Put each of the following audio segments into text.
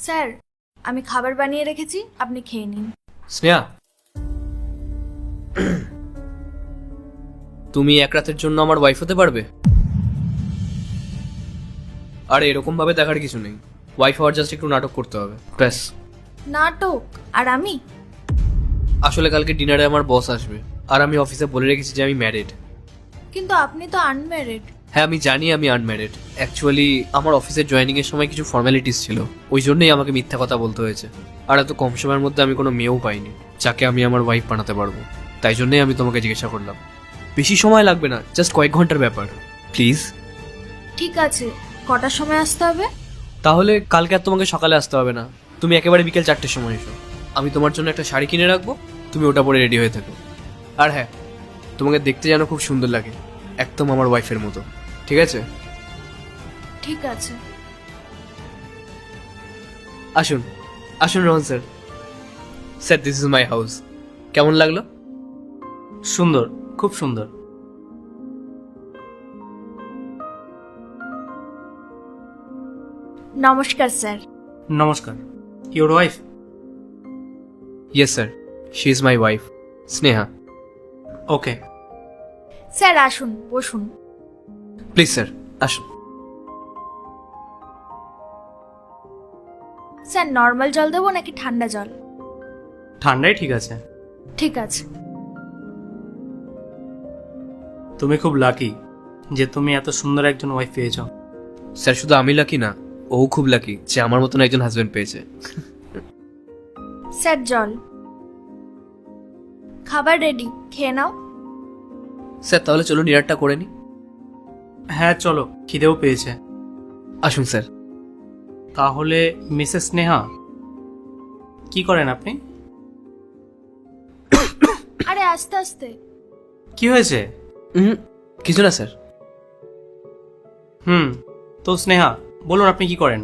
Sir, আমি খাবার বানিয়ে রেখেছি, আপনি খেয়ে নিন। স্নেহা, তুমি এক রাতের জন্য আমার ওয়াইফ হতে পারবে? আর এরকম ভাবে দেখার কিছু নেই, ওয়াইফ হওয়ার জাস্ট একটু নাটক করতে হবে ব্যাস। নাটক? আর আমি? আসলে কালকে ডিনারে আমার বস আসবে, আর আমি অফিসে বলে রেখেছি যে আমি ম্যারিড। কিন্তু আপনি তো আনম্যারিড। হ্যাঁ আমি জানি আমি আনম্যারিড। অ্যাকচুয়ালি আমার অফিসের জয়েনিং এর সময় কিছু ফর্মালিটিস ছিল, ওই জন্যই আমাকে মিথ্যা কথা বলতে হয়েছে। আর এত কম সময়ের মধ্যে আমি কোনো মেয়েও পাইনি যাকে আমি আমার ওয়াইফ বানাতে পারবো। তাই জন্যই আমি তোমাকে জিজ্ঞাসা করলাম। বেশি সময় লাগবে না, জাস্ট কয়েক ঘন্টার ব্যাপার, প্লিজ। ঠিক আছে, কটার সময় আসতে হবে? তাহলে কালকে আর তোমাকে সকালে আসতে হবে না, তুমি একেবারে বিকেল 4টের সময় এসো। আমি তোমার জন্য একটা শাড়ি কিনে রাখবো, তুমি ওটা পরে রেডি হয়ে থাকো। আর হ্যাঁ, তোমাকে দেখতে যেন খুব সুন্দর লাগে, একদম আমার ওয়াইফের মতো, ঠিক আছে? ঠিক আছে। আসুন আসুন Rohan sir. Sir, this is my house. কেমন লাগলো? সুন্দর, খুব সুন্দর। নমস্কার স্যার। নমস্কার। Your wife? Yes sir, she is my wife, Sneha. Okay. Sir আসুন, বসুন। প্লিজ স্যার, আসুন। স্যার, নর্মাল জল দেবো নাকি ঠান্ডা জল? ঠান্ডাই ঠিক আছে। ঠিক আছে। তুমি খুব লাকি যে তুমি এত সুন্দর একজন ওয়াইফ পেয়েছো। স্যার, শুধু আমি লাকি না, ও খুব লাকি যে আমার মতন একজন হাজবেন্ড পেয়েছে। স্যার জল। খাবার রেডি, খেয়ে নাও। স্যার তাহলে চলো ডিনারটা করে নি। হ্যাঁ চলো, খিদেও পেয়েছে। আসুন স্যার। তাহলে মিসেস স্নেহা, কি করেন আপনি? আরে আস্তে আস্তে। কি হয়েছে? কিছু না স্যার। তো স্নেহা বলুন, আপনি কি করেন?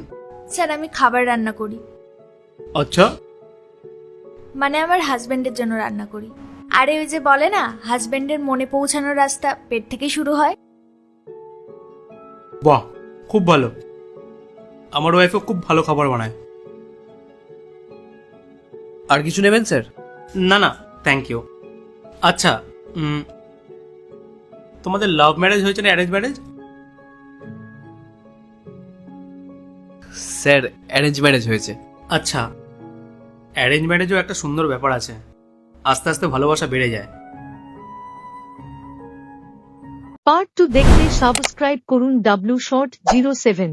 স্যার, আমি খাবার রান্না করি। আচ্ছা। মানে আমার হাজবেন্ডের জন্য রান্না করি। আরে ওই যে বলে না, হাজবেন্ডের মনে পৌঁছানোর রাস্তা পেট থেকে শুরু হয়। বাহ, খুব ভালো। আমার ওয়াইফও খুব ভালো খাবার বানায়। আর কিছু নেবেন স্যার? না না, থ্যাংক ইউ। আচ্ছা, তোমাদের লাভ ম্যারেজ হয়েছে না arrange marriage? Sir, arrange marriage হয়েছে। আচ্ছা, অ্যারেঞ্জ ম্যারেজও একটা সুন্দর ব্যাপার আছে, আস্তে আস্তে ভালোবাসা বেড়ে যায়। পার্ট 2 দেখতে সাবস্ক্রাইব করুন W Short 07।